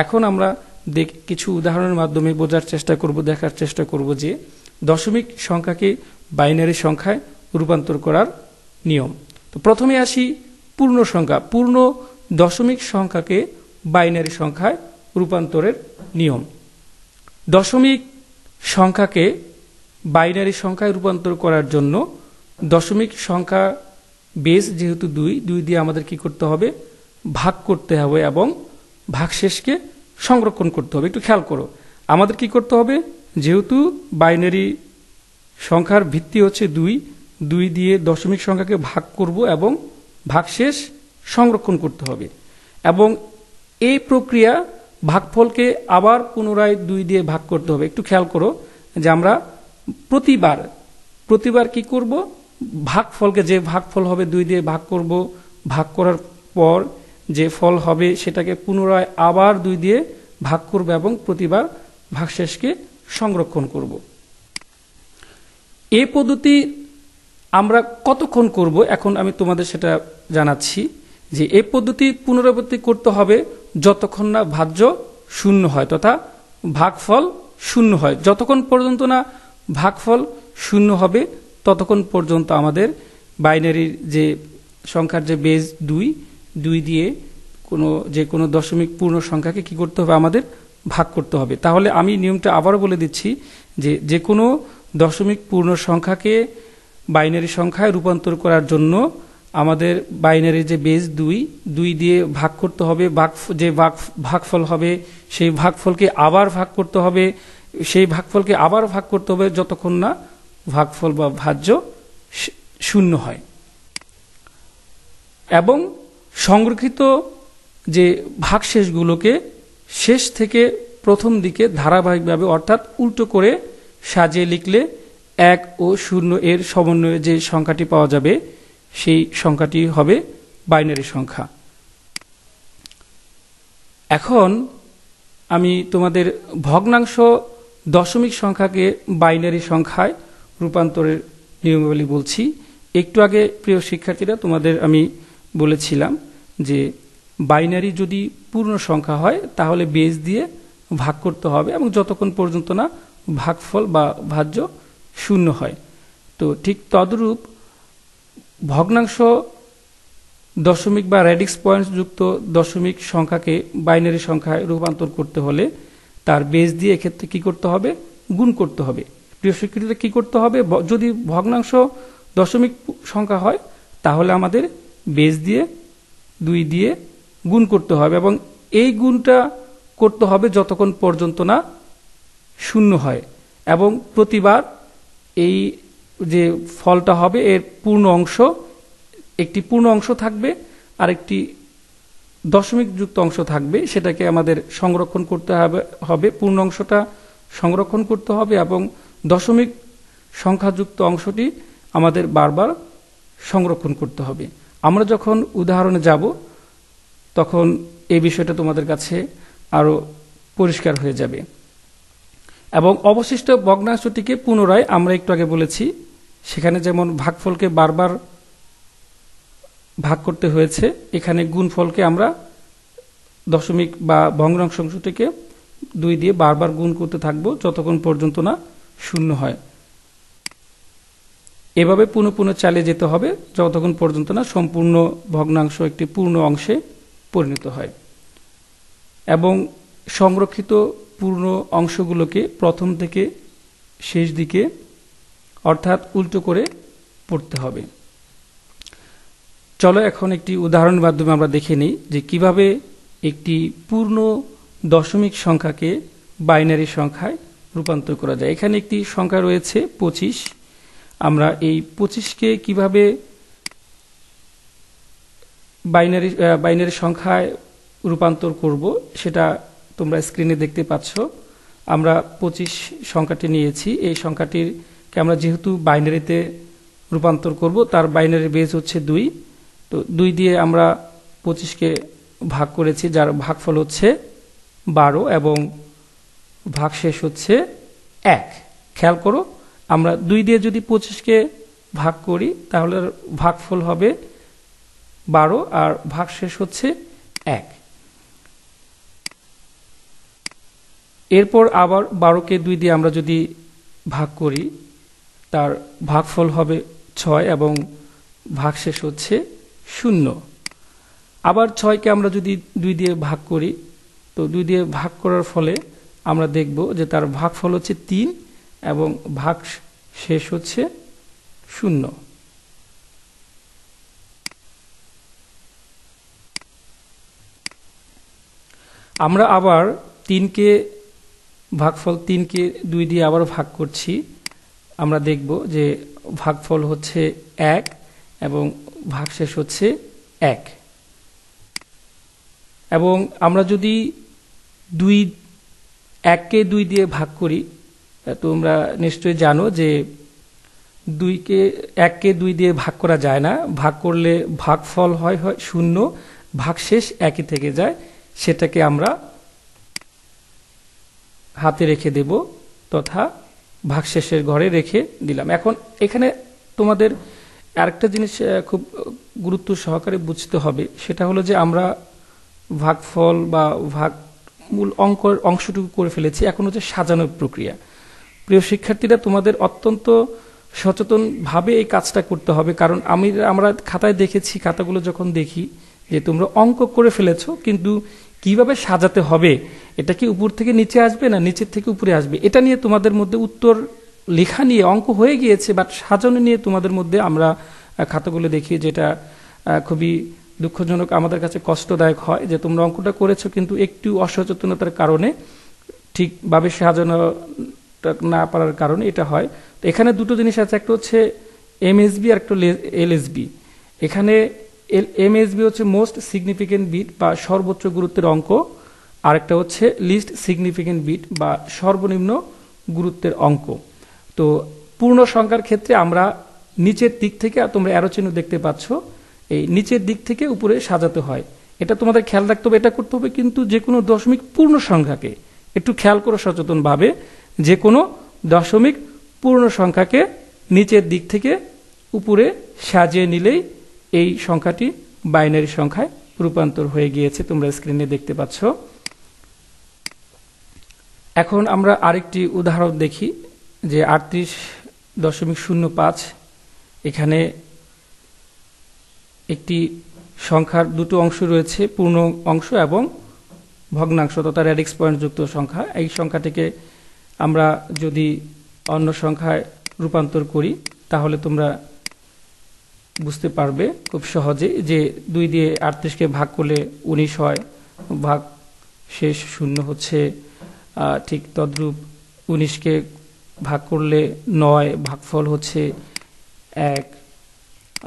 এখন আমরা কিছু উদাহরণের মাধ্যমে বোঝার চেষ্টা করব, দেখার চেষ্টা করব যে দশমিক সংখ্যাকে বাইনারি সংখ্যায় রূপান্তর করার নিয়ম। তো প্রথমে আসি পূর্ণ সংখ্যা। পূর্ণ দশমিক সংখ্যাকে বাইনারি সংখ্যায় রূপান্তরের নিয়ম। দশমিক সংখ্যাকে বাইনারি সংখ্যায় রূপান্তর করার জন্য দশমিক সংখ্যা বেজ যেহেতু 2 দিয়ে আমাদের কি করতে হবে, ভাগ করতে হবে এবং ভাগশেষকে সংরক্ষণ করতে হবে। একটু খেয়াল করো, আমাদের কি করতে হবে, যেহেতু বাইনারি সংখ্যার ভিত্তি হচ্ছে 2 দিয়ে দশমিক সংখ্যাকে ভাগ করব এবং ভাগশেষ সংরক্ষণ করতে হবে। এবং এই প্রক্রিয়া ভাগফলকে আবার পুনরায় 2 দিয়ে ভাগ করতে হবে। একটু খেয়াল করো যে আমরা প্রতিবার কি করব, ভাগফলকে, যে ভাগফল হবে 2 দিয়ে ভাগ করব, ভাগ করার পর যে ফল হবে সেটাকে পুনরায় আবার 2 দিয়ে ভাগ করব এবং প্রতিবার ভাগশেষকে সংরক্ষণ করব। এই পদ্ধতি আমরা কতক্ষণ করব এখন আমি তোমাদের সেটা জানাচ্ছি যে এই পদ্ধতি পুনরাবৃত্তি করতে হবে যতক্ষণ না ভাজ্য শূন্য হয় তথা ভাগফল শূন্য হয়। যতক্ষণ পর্যন্ত না ভাগফল শূন্য হবে ততক্ষণ পর্যন্ত আমাদের বাইনারির যে সংখ্যার যে বেজ 2 দিয়ে যে কোনো দশমিক পূর্ণ সংখ্যাকে কি করতে হবে, আমাদের ভাগ করতে হবে। তাহলে আমি নিয়মটা আবারও বলে দিচ্ছি যে কোনো দশমিক পূর্ণ সংখ্যাকে বাইনারি সংখ্যায় রূপান্তর করার জন্য আমাদের বাইনারি যে বেজ 2 দিয়ে ভাগ করতে হবে, যে ভাগফল হবে সেই ভাগফলকে আবার ভাগ করতে হবে, সেই ভাগফলকে আবার ভাগ করতে হবে যতক্ষণ না ভাগফল বা ভাজ্য শূন্য হয়। এবং সংরক্ষিত যে ভাগশেষগুলোকে শেষ থেকে প্রথম দিকে ধারাবাহিকভাবে অর্থাৎ উল্টো করে সাজিয়ে লিখলে 1 ও 0 এর সমন্বয়ে যে সংখ্যাটি পাওয়া যাবে সেই সংখ্যাটি হবে বাইনারি সংখ্যা। এখন আমি তোমাদের ভগ্নাংশ দশমিক সংখ্যাকে বাইনারি সংখ্যায় রূপান্তরের নিয়মাবলী বলছি। একটু আগে প্রিয় শিক্ষার্থীরা তোমাদের আমি বলেছিলাম যে বাইনারি যদি পূর্ণ সংখ্যা হয় তাহলে বেস দিয়ে ভাগ করতে হবে এবং যতক্ষণ পর্যন্ত না ভাগফল বা ভাজ্য 0 হয়। তো ঠিক তদ্রূপ ভগ্নাংশ দশমিক বা রেডিক্স পয়েন্ট যুক্ত দশমিক সংখ্যাকে বাইনারি সংখ্যায় রূপান্তর করতে হলে তার বেস দিয়ে এক্ষেত্রে কি করতে হবে? গুণ করতে হবে। প্রিয় শিক্ষার্থীরা কি করতে হবে? যদি ভগ্নাংশ দশমিক সংখ্যা হয় তাহলে আমাদের বেস দিয়ে 2 দিয়ে গুণ করতে হবে এবং এই গুণটা করতে হবে যতক্ষণ পর্যন্ত না 0 হয় এবং প্রতিবার এই যে ফলটা হবে এর পূর্ণ অংশ, একটি পূর্ণ অংশ থাকবে আর একটি দশমিক যুক্ত অংশ থাকবে, সেটাকে আমাদের সংরক্ষণ করতে হবে। পূর্ণ অংশটা সংরক্ষণ করতে হবে এবং দশমিক সংখ্যাযুক্ত অংশটি আমাদের বারবার সংরক্ষণ করতে হবে। আমরা যখন উদাহরণে যাব তখন এই বিষয়টা তোমাদের কাছে আরো পরিষ্কার হয়ে যাবে। এবং অবশিষ্ট ভগ্নাংশটিকে পুনরায় আমরা একটু আগে বলেছি সেখানে যেমন ভাগফলকে বারবার ভাগ করতে হয়েছে, এখানে গুণফলকে আমরা দশমিক বা ভগ্নাংশ অংশটিকে 2 দিয়ে বারবার গুণ করতে থাকবো যতক্ষণ পর্যন্ত না 0 হয়। এভাবে পুনঃ পুনঃ চালিয়ে যেতে হবে যতক্ষণ পর্যন্ত না সম্পূর্ণ ভগ্নাংশ একটি পূর্ণ অংশে পরিণত হয়। এবং সংরক্ষিত পূর্ণ অংশগুলোকে প্রথম থেকে শেষ দিকে অর্থাৎ উল্টো করে পড়তে হবে। চলো এখন একটি উদাহরণের মাধ্যমে আমরা দেখে নিই যে কিভাবে একটি পূর্ণ দশমিক সংখ্যাকে বাইনারি সংখ্যায় রূপান্তর করা যায়। এখানে একটি সংখ্যা রয়েছে 25। আমরা এই 25কে কিভাবে বাইনারি সংখ্যায় রূপান্তর করব সেটা তোমরা স্ক্রিনে দেখতে পাচ্ছ। আমরা 25 সংখ্যাটি নিয়েছি। এই সংখ্যাটিকে আমরা যেহেতু বাইনারিতে রূপান্তর করব তার বাইনারি বেস হচ্ছে 2। তো 2 দিয়ে আমরা 25কে ভাগ করেছি যার ভাগফল হচ্ছে 12 এবং ভাগশেষ হচ্ছে 1। খেয়াল করো, আমরা 2 দিয়ে যদি 25কে ভাগ করি তাহলে ভাগফল হবে 12 আর ভাগশেষ হচ্ছে 1। এরপর আবার 12কে 2 দিয়ে আমরা যদি ভাগ করি তার ভাগফল হবে 6 এবং ভাগশেষ হচ্ছে 0। আবার 6কে আমরা যদি 2 দিয়ে ভাগ করি তো 2 দিয়ে ভাগ করার ফলে আমরা দেখব যে তার ভাগফল হচ্ছে 3 এবং ভাগশেষ হচ্ছে 0। আমরা আবার 3কে ভাগফল 3কে 2 দিয়ে আবার ভাগ করছি, আমরা দেখব যে ভাগফল হচ্ছে 1 এবং ভাগশেষ হচ্ছে 1। এবং আমরা যদি 1কে 2 দিয়ে ভাগ করি, তোমরা নিশ্চয়ই জানো যে 1কে 2 দিয়ে ভাগ করা যায় না, ভাগ করলে ভাগফল হয় 0, ভাগশেষ 1ই থেকে যায়, সেটাকে আমরা হাতে রেখে দেব তথা ভাগশেষের ঘরে রেখে দিলাম। এখন এখানে তোমাদের আরেকটা জিনিস খুব গুরুত্ব সহকারে বুঝতে হবে, সেটা হলো যে আমরা ভাগফল বা মূল অংশটুকু করে ফেলেছি, এখন হচ্ছে সাজানোর প্রক্রিয়া। প্রিয় শিক্ষার্থীরা, তোমাদের অত্যন্ত সচেতনভাবে এই কাজটা করতে হবে, কারণ আমরা খাতায় দেখেছি, খাতাগুলো যখন দেখি যে তোমরা অঙ্ক করে ফেলেছো কিন্তু কিভাবে সাজাতে হবে, এটা কি উপর থেকে নিচে আসবে না নিচের থেকে উপরে আসবে, এটা নিয়ে তোমাদের মধ্যে উত্তর লেখা নিয়ে অঙ্ক হয়ে গিয়েছে, বাট সাজানো নিয়ে তোমাদের মধ্যে আমরা খাতাগুলো দেখি, যেটা খুবই দুঃখজনক, আমাদের কাছে কষ্টদায়ক হয় যে তোমরা অঙ্কটা করেছো কিন্তু একটু অসচেতনতার কারণে, ঠিকভাবে সাজানো না পারার কারণে এটা হয়। তো এখানে দুটো জিনিস আছে, একটা হচ্ছে এমএসবি আর একটা এলএসবি। এখানে এমএসবি হচ্ছে মোস্ট সিগনিফিকেন্ট বিট বা সর্বোচ্চ গুরুত্বের অঙ্ক, আরেকটা হচ্ছে লিস্ট সিগনিফিকেন্ট বিট বা সর্বনিম্ন গুরুত্বের অঙ্ক। তো পূর্ণ সংখ্যার ক্ষেত্রে আমরা নিচের দিক থেকে, তোমরা অ্যারো চিহ্ন দেখতে পাচ্ছ, এই নিচের দিক থেকে উপরে সাজাতে হয়। এটা তোমাদের খেয়াল রাখতে হবে, এটা করতে হবে কিন্তু যে কোনো দশমিক পূর্ণ সংখ্যাকে, একটু খেয়াল করো সচেতনভাবে, যে কোনো দশমিক পূর্ণ সংখ্যাকে নিচের দিক থেকে উপরে সাজিয়ে নিলেই এই সংখ্যাটি বাইনারি সংখ্যায় রূপান্তর হয়ে গিয়েছে, তোমরা স্ক্রিনে দেখতে পাচ্ছ। এখন আমরা আরেকটি উদাহরণ দেখি যে 38.05। এখানে একটি সংখ্যার দুটো অংশ রয়েছে, পূর্ণ অংশ এবং ভগ্নাংশ তথা রেডিক্স পয়েন্ট যুক্ত সংখ্যা। এই সংখ্যাটিকে আমরা যদি অন্য সংখ্যায় রূপান্তর করি তাহলে তোমরা বুঝতে পারবে খুব সহজে যে 2 দিয়ে 38কে ভাগ করলে 19 হয়, ভাগ শেষ 0 হচ্ছে। ঠিক তদ্রূপ 19কে ভাগ করলে 9, ভাগফল হচ্ছে 1।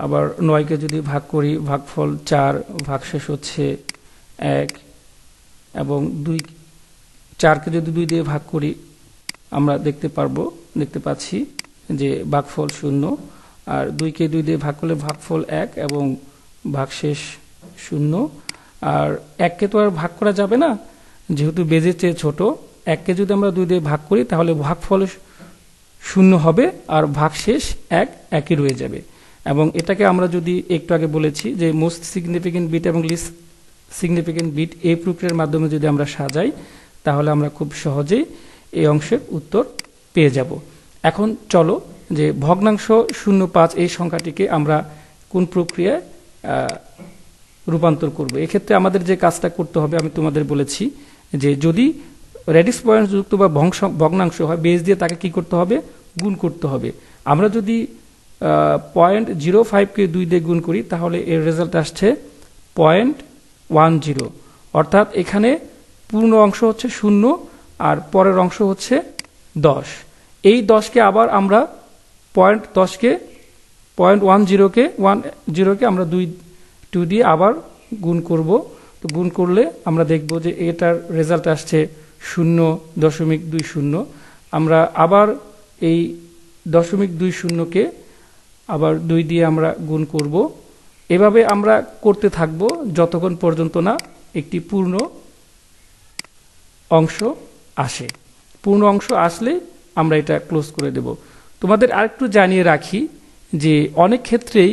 আবার 9কে যদি ভাগ করি ভাগফল 4, ভাগশেষ হচ্ছে 1। এবং 4কে যদি 2 দিয়ে ভাগ করি আমরা দেখতে পাচ্ছি যে ভাগফল 0। আর 2কে 2 দিয়ে ভাগ করলে ভাগফল 1 এবং ভাগশেষ 0। আর 1কে তো আর ভাগ করা যাবে না, যেহেতু বেজের চেয়ে ছোট। 1কে যদি আমরা 2 দিয়ে ভাগ করি তাহলে ভাগফল 0 হবে আর ভাগশেষ 1 একই রয়ে যাবে। এবং এটাকে আমরা যদি একটু আগে বলেছি যে মোস্ট সিগনিফিকেন্ট বিট এবং লিস্ট সিগনিফিকেন্ট বিট এই প্রক্রিয়ার মাধ্যমে যদি আমরা সাজাই তাহলে আমরা খুব সহজেই এই অংশের উত্তর পেয়ে যাব। এখন চলো যে ভগ্নাংশ 0.5 এই সংখ্যাটিকে আমরা কোন প্রক্রিয়ায় রূপান্তর করব। এক্ষেত্রে আমাদের যে কাজটা করতে হবে আমি তোমাদের বলেছি যে যদি রেডিক্স পয়েন্ট যুক্ত বা ভগ্নাংশ হয়, বেস দিয়ে তাকে কি করতে হবে, গুণ করতে হবে। আমরা যদি 0.05কে 2 দিয়ে গুণ করি তাহলে এর রেজাল্ট আসছে 0.10, অর্থাৎ এখানে পূর্ণ অংশ হচ্ছে 0 আর পরের অংশ হচ্ছে 10। এই 10কে আবার আমরা 0.10কে আমরা 2 দিয়ে আবার গুণ করব। তো গুণ করলে আমরা দেখব যে এটার রেজাল্ট আসছে 0.20। আমরা আবার এই 0.20কে আবার 2 দিয়ে আমরা গুণ করব। এভাবে আমরা করতে থাকব যতক্ষণ পর্যন্ত না একটি পূর্ণ অংশ আসে। পূর্ণ অংশ আসলে আমরা এটা ক্লোজ করে দেব। তোমাদের আরেকটু জানিয়ে রাখি যে অনেক ক্ষেত্রেই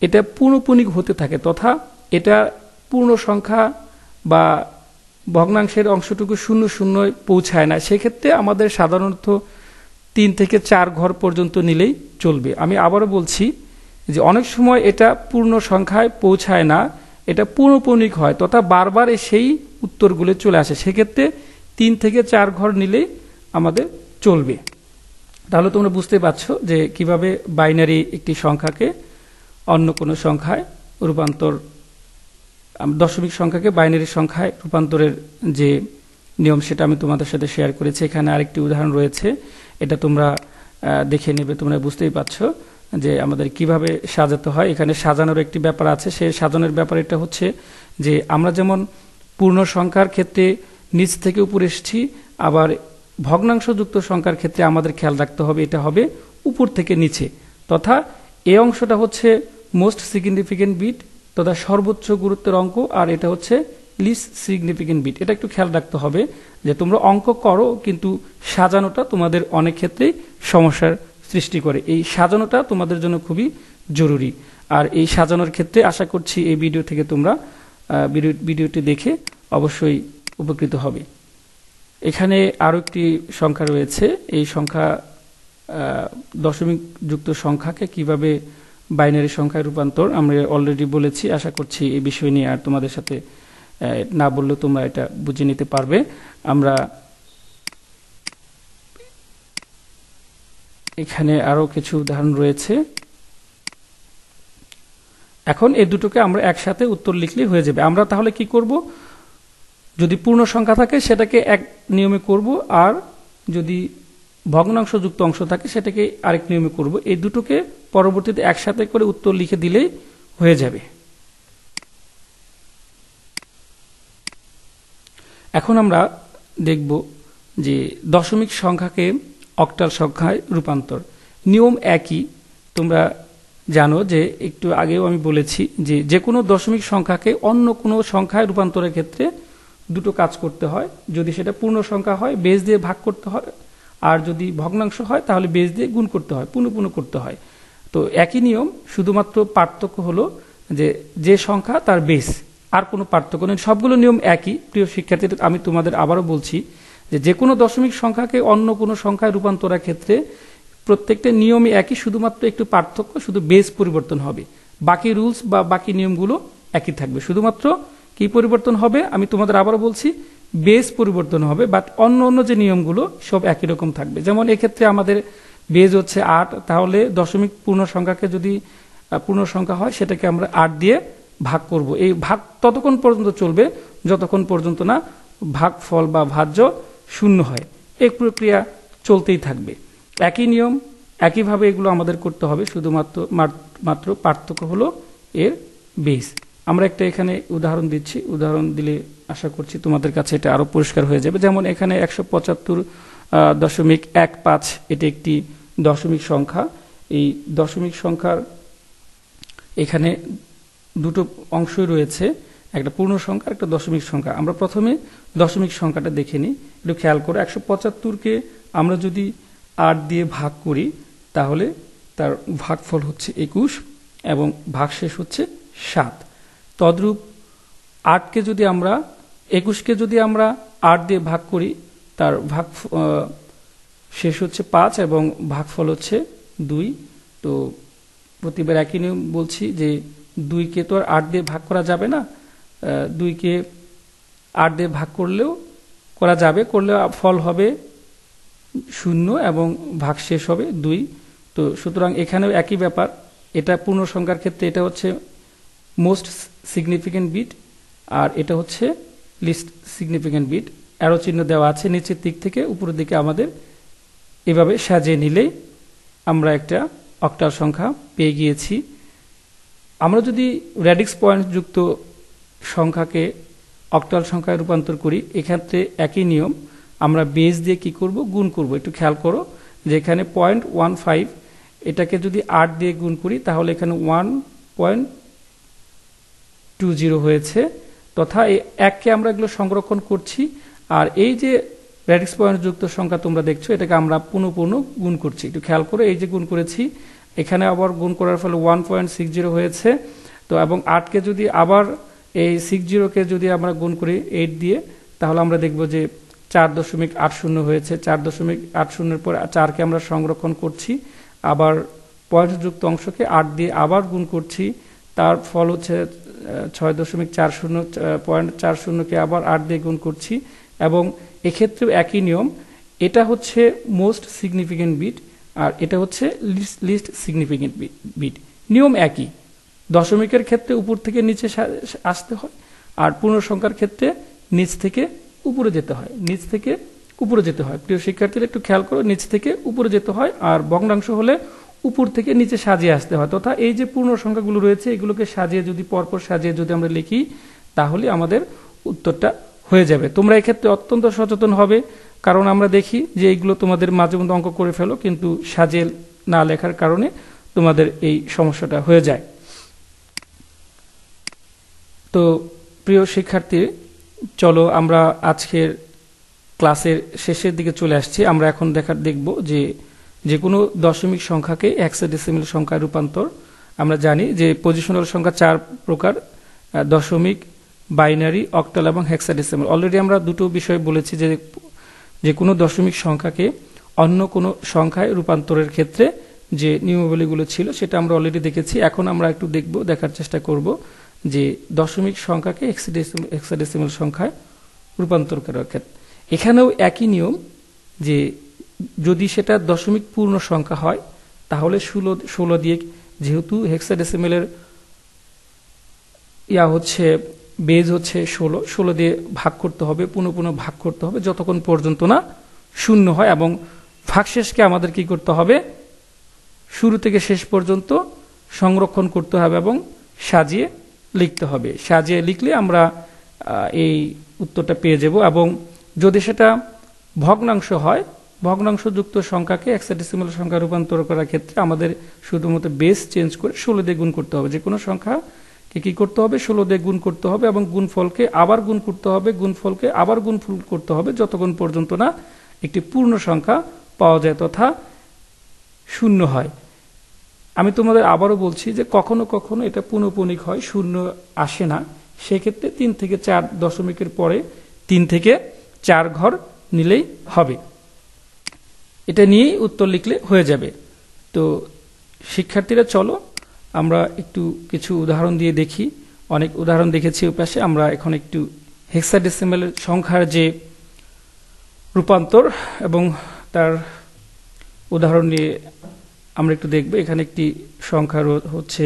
এটা পূর্ণপূর্ণিক হতে থাকে, তথা এটা পূর্ণ সংখ্যা বা ভগ্নাংশের অংশটুকু 0 পৌঁছায় না। সেক্ষেত্রে আমাদের সাধারণত 3 থেকে 4 ঘর পর্যন্ত নিলেই চলবে। আমি আবারও বলছি যে অনেক সময় এটা পূর্ণ সংখ্যায় পৌঁছায় না, এটা পূর্ণপূর্ণিক হয়, তথা বারবার সেই উত্তরগুলো চলে আসে। সেক্ষেত্রে 3 থেকে 4 ঘর নিলেই আমাদের চলবে। তাহলে তোমরা বুঝতে পারছো যে কিভাবে বাইনারি একটি সংখ্যাকে অন্য কোনো সংখ্যায় রূপান্তর, দশমিক সংখ্যাকে বাইনারি সংখ্যায় রূপান্তরের যে নিয়ম সেটা আমি তোমাদের সাথে শেয়ার করেছি। এখানে আরেকটি উদাহরণ রয়েছে, এটা তোমরা দেখে নেবে, তোমরা বুঝতেই পারছো যে আমাদের কিভাবে সাজাতে হয়। এখানে সাজানোর একটি ব্যাপার আছে, সেই সাজানোর ব্যাপার এটা হচ্ছে যে আমরা যেমন পূর্ণ সংখ্যার ক্ষেত্রে নিচ থেকে উপরে এসেছি, আবার ভগ্নাংশযুক্ত সংখ্যার ক্ষেত্রে আমাদের খেয়াল রাখতে হবে এটা হবে উপর থেকে নিচে, তথা এই অংশটা হচ্ছে মোস্ট সিগনিফিকেন্ট বিট তথা সর্বোচ্চ গুরুত্বের অঙ্ক, আর এটা হচ্ছে লিস্ট সিগনিফিকেন্ট বিট। এটা একটু খেয়াল রাখতে হবে যে তোমরা অঙ্ক করো কিন্তু সাজানোটা তোমাদের অনেক ক্ষেত্রেই সমস্যার সৃষ্টি করে। এই সাজানোটা তোমাদের জন্য খুবই জরুরি। আর এই সাজানোর ক্ষেত্রে আশা করছি এই ভিডিও থেকে তোমরা ভিডিওটি দেখে অবশ্যই উপকৃত হবে। এখানে আরো একটি সংখ্যা রয়েছে, এই সংখ্যা দশমিক যুক্ত সংখ্যাকে কিভাবে বাইনারি সংখ্যায় রূপান্তর আমরা অলরেডি বলেছি। আশা করছি এই বিষয় নিয়ে আর তোমাদের সাথে না বললেও তোমরা এটা বুঝে নিতে পারবে। আমরা এখানে আরো কিছু উদাহরণ রয়েছে। এখন এই দুটোকে আমরা একসাথে উত্তর লিখলেই হয়ে যাবে। আমরা তাহলে কি করব, যদি পূর্ণ সংখ্যা থাকে সেটাকে এক নিয়মে করব, আর যদি ভগ্নাংশযুক্ত অংশ থাকে সেটাকে আরেক নিয়মে করব। এই দুটোকে পরবর্তীতে একসাথে করে উত্তর লিখে দিলেই হয়ে যাবে। এখন আমরা দেখব যে দশমিক সংখ্যাকে অক্টাল সংখ্যায় রূপান্তর। নিয়ম একই, তোমরা জানো যে একটু আগেও আমি বলেছি যে যে কোনো দশমিক সংখ্যাকে অন্য কোনো সংখ্যায় রূপান্তরের ক্ষেত্রে দুটো কাজ করতে হয়। যদি সেটা পূর্ণ সংখ্যা হয় বেস দিয়ে ভাগ করতে হয়, আর যদি ভগ্নাংশ হয় তাহলে বেস দিয়ে গুণ করতে হয়, পুনঃ করতে হয়। তো একই নিয়ম, শুধুমাত্র পার্থক্য হলো যে যে সংখ্যা তার বেস, আর কোনো পার্থক্য নেই, সবগুলো নিয়ম একই। প্রিয় শিক্ষার্থীদের, আমি তোমাদের আবারও বলছি যে কোনো দশমিক সংখ্যাকে অন্য কোনো সংখ্যায় রূপান্তরের ক্ষেত্রে প্রত্যেকটা নিয়মই একই, শুধুমাত্র একটু পার্থক্য, শুধু বেস পরিবর্তন হবে। বাকি রুলস বা বাকি নিয়মগুলো একই থাকবে, শুধুমাত্র কি পরিবর্তন হবে আমি তোমাদের আবারও বলছি, বেস পরিবর্তন হবে, বাট অন্য যে নিয়মগুলো সব একই রকম থাকবে। যেমন এক্ষেত্রে আমাদের বেস হচ্ছে 8, তাহলে দশমিক পূর্ণ সংখ্যাকে যদি পূর্ণ সংখ্যা হয় সেটাকে আমরা 8 দিয়ে ভাগ করব। এই ভাগ ততক্ষণ পর্যন্ত চলবে যতক্ষণ পর্যন্ত না ভাগফল বা ভাজ্য শূন্য হয়। এই প্রক্রিয়া চলতেই থাকবে, একই নিয়ম, একইভাবে এগুলো আমাদের করতে হবে, শুধুমাত্র পার্থক্য হলো এর বেস। আমরা একটা এখানে উদাহরণ দিচ্ছি, উদাহরণ দিলে আশা করছি তোমাদের কাছে এটা আরো পরিষ্কার হয়ে যাবে। যেমন এখানে 175.15 এটি একটি দশমিক সংখ্যা। এই দশমিক সংখ্যার এখানে দুটো অংশই রয়েছে, একটা পূর্ণ সংখ্যা, একটা দশমিক সংখ্যা। আমরা প্রথমে দশমিক সংখ্যাটা দেখে নিই, একটু খেয়াল করে। 175কে আমরা যদি 8 দিয়ে ভাগ করি তাহলে তার ভাগফল হচ্ছে 21 এবং ভাগশেষ হচ্ছে 7। তদ্রূপ 8কে যদি আমরা 21কে যদি আমরা 8 দিয়ে ভাগ করি তার ভাগ শেষ হচ্ছে 5 এবং ভাগফল হচ্ছে 2। তো প্রতিবার একই নিয়ম বলছি যে 2কে তো আর 8 দিয়ে ভাগ করা যাবে না, 2কে 8 দিয়ে ভাগ করলেও করা যাবে, করলে ফল হবে 0 এবং ভাগশেষ হবে 2। তো সুতরাং এখানেও একই ব্যাপার, এটা পূর্ণ সংখ্যার ক্ষেত্রে এটা হচ্ছে মোস্ট সিগনিফিকেন্ট বিট আর এটা হচ্ছে লিস্ট সিগনিফিকেন্ট বিট। অ্যারো চিহ্ন দেওয়া আছে নিচের দিক থেকে উপরের দিকে, আমাদের এভাবে সাজিয়ে নিলেই আমরা একটা অক্টাল সংখ্যা পেয়ে গিয়েছি। আমরা যদি রেডিক্স পয়েন্ট যুক্ত সংখ্যাকে অক্টাল সংখ্যায় রূপান্তর করি, এক্ষেত্রে একই নিয়ম, আমরা বেস দিয়ে কি করব, গুণ করব। একটু খেয়াল করো যে এখানে 0.15 এটাকে যদি 8 দিয়ে গুণ করি তাহলে এখানে 1.20 হয়েছে, তথা এই 1কে আমরা এগুলো সংরক্ষণ করছি। আর এই যে রেডিক্স পয়েন্ট যুক্ত সংখ্যা তোমরা দেখছো, এটাকে আমরা পুনঃ গুণ করছি। একটু খেয়াল করে, এই যে গুণ করেছি, এখানে আবার গুণ করার ফলে 1.60 হয়েছে। তো এবং 8কে যদি আবার এই 60কে যদি আমরা গুণ করি 8 দিয়ে, তাহলে আমরা দেখব যে 4.80 হয়েছে। 4.80 পর 4কে আমরা সংরক্ষণ করছি, আবার পয়েন্ট যুক্ত অংশকে 8 দিয়ে আবার গুণ করছি, তার ফল হচ্ছে 6.40.40কে আবার 8 দিয়ে গুণ করছি। এবং এক্ষেত্রেও একই নিয়ম, এটা হচ্ছে মোস্ট সিগনিফিকেন্ট বিট আর এটা হচ্ছে লিস্ট সিগনিফিকেন্ট বিট। নিয়ম একই, দশমিকের ক্ষেত্রে উপর থেকে নিচে আসতে হয়, আর পূর্ণ সংখ্যার ক্ষেত্রে নিচ থেকে উপরে যেতে হয়, নিচ থেকে উপরে যেতে হয়। প্রিয় শিক্ষার্থীরা একটু খেয়াল করো, নিচ থেকে উপরে যেতে হয়, আর ভগ্নাংশ হলে উপর থেকে নিচে সাজিয়ে আসতে হয়। তথা এই যে পূর্ণ সংখ্যাগুলো রয়েছে এগুলোকে সাজিয়ে যদি পরপর সাজিয়ে যদি আমরা লিখি তাহলে আমাদের উত্তরটা হয়ে যাবে। তোমরা এক্ষেত্রে অত্যন্ত সচেতন হবে, কারণ আমরা দেখি যে এইগুলো তোমাদের মাঝে মধ্যে অঙ্ক করে ফেলো, কিন্তু সাজিয়ে না লেখার কারণে তোমাদের এই সমস্যাটা হয়ে যায়। তো প্রিয় শিক্ষার্থী, চলো আমরা আজকের ক্লাসের শেষের দিকে চলে আসছি। আমরা এখন দেখব যে কোনো দশমিক সংখ্যাকে হেক্সাডেসিমাল সংখ্যায় রূপান্তর। আমরা জানি যে পজিশনাল সংখ্যা 4 প্রকার, দশমিক, বাইনারি, অক্টাল এবং হেক্সাডেসিমাল। অলরেডি আমরা দুটো বিষয় বলেছি যে কোনো দশমিক সংখ্যাকে অন্য কোনো সংখ্যায় রূপান্তরের ক্ষেত্রে যে নিয়মাবলীগুলো ছিল সেটা আমরা অলরেডি দেখেছি। এখন আমরা একটু দেখার চেষ্টা করব যে দশমিক সংখ্যাকে হেক্সাডেসিমাল সংখ্যায় রূপান্তর করার ক্ষেত্রে এখানেও একই নিয়ম, যে যদি সেটা দশমিক পূর্ণ সংখ্যা হয় তাহলে 16 দিয়ে, যেহেতু হেক্সাডেসিমালের হচ্ছে বেজ হচ্ছে 16 দিয়ে ভাগ করতে হবে, পুনঃ ভাগ করতে হবে যতক্ষণ পর্যন্ত না শূন্য হয়, এবং ভাগশেষকে আমাদের কি করতে হবে, শুরু থেকে শেষ পর্যন্ত সংরক্ষণ করতে হবে এবং সাজিয়ে লিখতে হবে। সাজিয়ে লিখলে আমরা এই উত্তরটা পেয়ে যাব। এবং যদি সেটা ভগ্নাংশ হয়, ভগ্নাংশযুক্ত সংখ্যাকে হেক্সাডেসিমাল সংখ্যা রূপান্তর করার ক্ষেত্রে আমাদের শুধুমাত্র বেস চেঞ্জ করে 16 দিয়ে গুণ করতে হবে। যে কোনো সংখ্যাকে কি করতে হবে, 16 দিয়ে গুণ করতে হবে এবং গুণফলকে আবার গুণ করতে হবে, গুণফলকে আবার গুণফল করতে হবে যতক্ষণ পর্যন্ত না একটি পূর্ণ সংখ্যা পাওয়া যায় তথা শূন্য হয়। আমি তোমাদের আবারও বলছি যে কখনো কখনো এটা পুনঃপুনিক হয়, শূন্য আসে না। সেক্ষেত্রে 3 থেকে 4 দশমিকের পরে 3 থেকে 4 ঘর নিলেই হবে। এটা নিয়েই উত্তর লিখলে হয়ে যাবে। তো শিক্ষার্থীরা চলো আমরা একটু কিছু উদাহরণ দিয়ে দেখি। অনেক উদাহরণ দেখেছি ওই পাশে। আমরা এখন একটু হেক্সাডেসিমাল সংখ্যার যে রূপান্তর এবং তার উদাহরণ নিয়ে আমরা একটু দেখব। এখানে একটি সংখ্যা হচ্ছে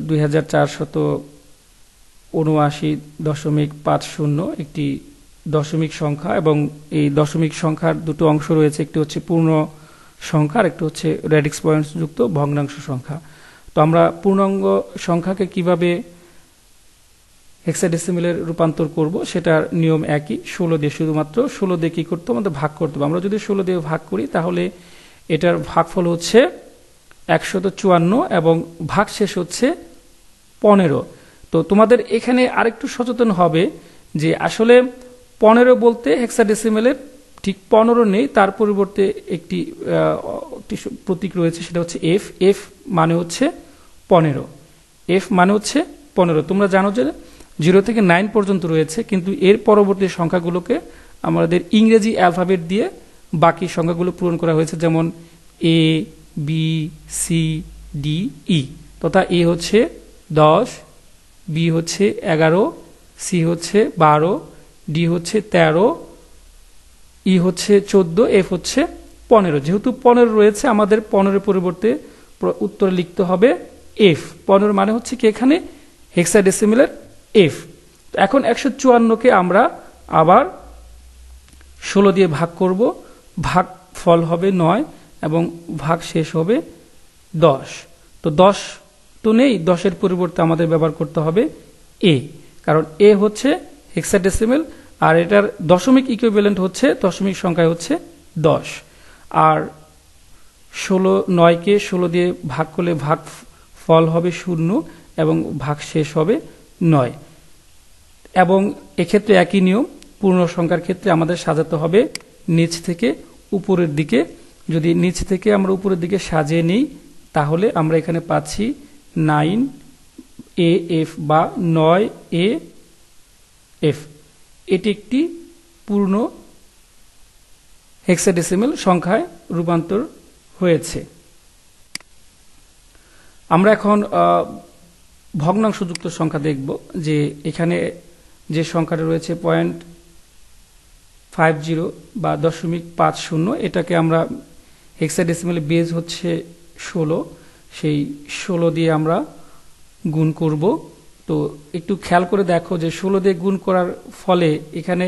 2479.50 একটি দশমিক সংখ্যা এবং এই দশমিক সংখ্যার দুটো অংশ রয়েছে, একটি হচ্ছে পূর্ণ সংখ্যা আর একটি হচ্ছে রেডিক্স পয়েন্টস যুক্ত ভগ্নাংশ সংখ্যা। তো আমরা পূর্ণাঙ্গ সংখ্যাকে কিভাবে হেক্সাডেসিমালের রূপান্তর করব সেটার নিয়ম একই, 16 দিয়ে। শুধুমাত্র 16 দিয়ে কি করতে হবে, আমাদের ভাগ করতে হবে। আমরা যদি 16 দিয়ে ভাগ করি তাহলে এটার ভাগফল হচ্ছে 154 এবং ভাগশেষ হচ্ছে 15। তো তোমাদের এখানে আরেকটু সচেতন হবে যে আসলে 15 বলতে হেক্সাডেসিমালের ঠিক 15 নেই, তার পরিবর্তে একটি প্রতীক রয়েছে, সেটা হচ্ছে এফ। এফ মানে হচ্ছে 15। এফ মানে হচ্ছে 15। তোমরা জানো যে 0 থেকে 9 পর্যন্ত রয়েছে, কিন্তু এর পরবর্তী সংখ্যাগুলোকে আমাদের ইংরেজি অ্যালফাবেট দিয়ে বাকি সংখ্যাগুলো পূরণ করা হয়েছে, যেমন এ, বি, সি, ডি, ই। তথা এ হচ্ছে 10, বি হচ্ছে 11, সি হচ্ছে 12, ডি হচ্ছে 13, ই হচ্ছে 14, এফ হচ্ছে 15। যেহেতু 15 রয়েছে, আমাদের 15 পরিবর্তে উত্তরে লিখতে হবে এফ। 15 মানে হচ্ছে কি এখানে হেক্সাডেসিমালের এফ। এখন 154কে আমরা আবার 16 দিয়ে ভাগ করব। ভাগ ফল হবে 9 এবং ভাগ শেষ হবে 10। তো 10 তো নেই, 10-এর পরিবর্তে আমাদের ব্যবহার করতে হবে এ, কারণ এ হচ্ছে হেক্সাডেসিমাল আর এটার দশমিক ইকুইভ্যালেন্ট হচ্ছে, দশমিক সংখ্যা হচ্ছে 10। আর 9কে 16 দিয়ে ভাগ করলে ভাগ ফল হবে 0 এবং ভাগ শেষ হবে 9। এবং এক্ষেত্রে একই নিয়ম, পূর্ণ সংখ্যার ক্ষেত্রে আমাদের সাজাতে হবে নিচ থেকে উপরের দিকে। যদি নিচ থেকে আমরা উপরের দিকে সাজিয়ে নিই তাহলে আমরা এখানে পাচ্ছি 9AF বা 9AF। এটি একটি পূর্ণ হেক্সাডেসিমাল সংখ্যায় রূপান্তর হয়েছে। আমরা এখন ভগ্নাংশযুক্ত সংখ্যা দেখব। যে এখানে যে সংখ্যাটা রয়েছে 0.50 বা 0.50, এটাকে আমরা হেক্সাডেসিমালের বেজ হচ্ছে 16, সেই 16 দিয়ে আমরা গুণ করব। তো একটু খেয়াল করে দেখো যে 16 দিয়ে গুণ করার ফলে এখানে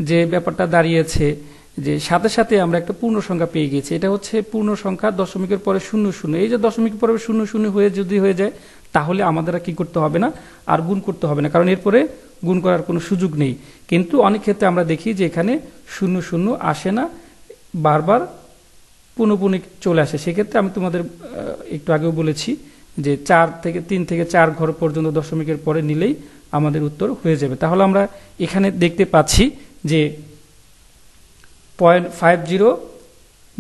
যে ব্যাপারটা দাঁড়িয়েছে যে সাথে সাথে আমরা একটা পূর্ণ সংখ্যা পেয়ে গেছি। এটা হচ্ছে পূর্ণ সংখ্যা, দশমিকের পরে 00। এই যে দশমিকের পরে 00 হয়ে যদি হয়ে যায় তাহলে আমাদের কি করতে হবে না, আর গুণ করতে হবে না, কারণ এরপরে গুণ করার কোনো সুযোগ নেই। কিন্তু অনেক ক্ষেত্রে আমরা দেখি যে এখানে 00 আসে না, বারবার পুনঃপুনিক চলে আসে। সেক্ষেত্রে আমি তোমাদের একটু আগেও বলেছি যে 3 থেকে 4 ঘর পর্যন্ত দশমিকের পরে নিলেই আমাদের উত্তর হয়ে যাবে। তাহলে আমরা এখানে দেখতে পাচ্ছি যে 0.50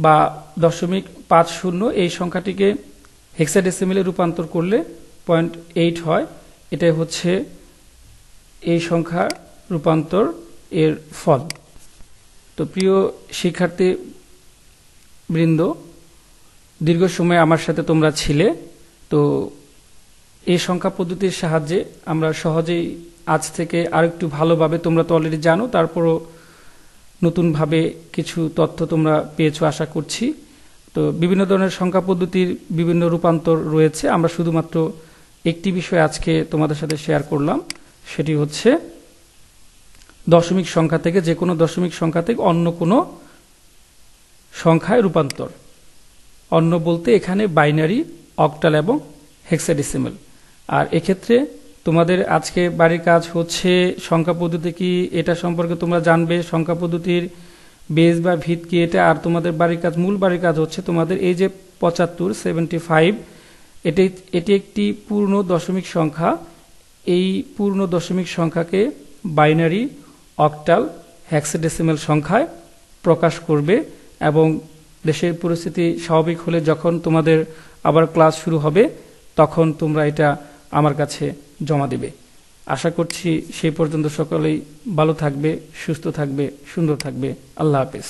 বা 0.50 এই সংখ্যাটিকে হেক্সাডেসিমালে রূপান্তর করলে 0.8 হয়। এটাই হচ্ছে এই সংখ্যা রূপান্তর এর ফল। তো প্রিয় শিক্ষার্থী বৃন্দ, দীর্ঘ সময় আমার সাথে তোমরা ছিলে। তো এই সংখ্যা পদ্ধতির সাহায্যে আমরা সহজেই আজ থেকে আরেকটু ভালোভাবে, তোমরা তো অলরেডি জানো, তারপরও নতুনভাবে কিছু তথ্য তোমরা পেয়েছো আশা করছি। তো বিভিন্ন ধরনের সংখ্যা পদ্ধতির বিভিন্ন রূপান্তর রয়েছে। আমরা শুধুমাত্র একটি বিষয় আজকে তোমাদের সাথে শেয়ার করলাম, সেটি হচ্ছে দশমিক সংখ্যা থেকে, যে কোনো দশমিক সংখ্যা থেকে অন্য কোনো সংখ্যায় রূপান্তর। অন্য বলতে এখানে বাইনারি, অক্টাল এবং হেক্সাডেসিমাল। আর এক্ষেত্রে তোমাদের আজকে বাড়ির কাজ হচ্ছে সংখ্যা পদ্ধতি কি এটা সম্পর্কে তোমরা জানবে, সংখ্যা পদ্ধতির বেস বা ভিত কি এটা। আর তোমাদের বাড়ির কাজ, মূল বাড়ির কাজ হচ্ছে তোমাদের এই যে 75 এটি একটি পূর্ণ দশমিক সংখ্যা। এই পূর্ণ দশমিক সংখ্যাকে বাইনারি, অক্টাল, হেক্সাডেসিমাল সংখ্যায় প্রকাশ করবে এবং দেশের পরিস্থিতি স্বাভাবিক হলে যখন তোমাদের আবার ক্লাস শুরু হবে তখন তোমরা এটা আমার কাছে জমা দেবে। আশা করছি সেই পর্যন্ত সকলেই ভালো থাকবে, সুস্থ থাকবে, সুন্দর থাকবে। আল্লাহ হাফেজ।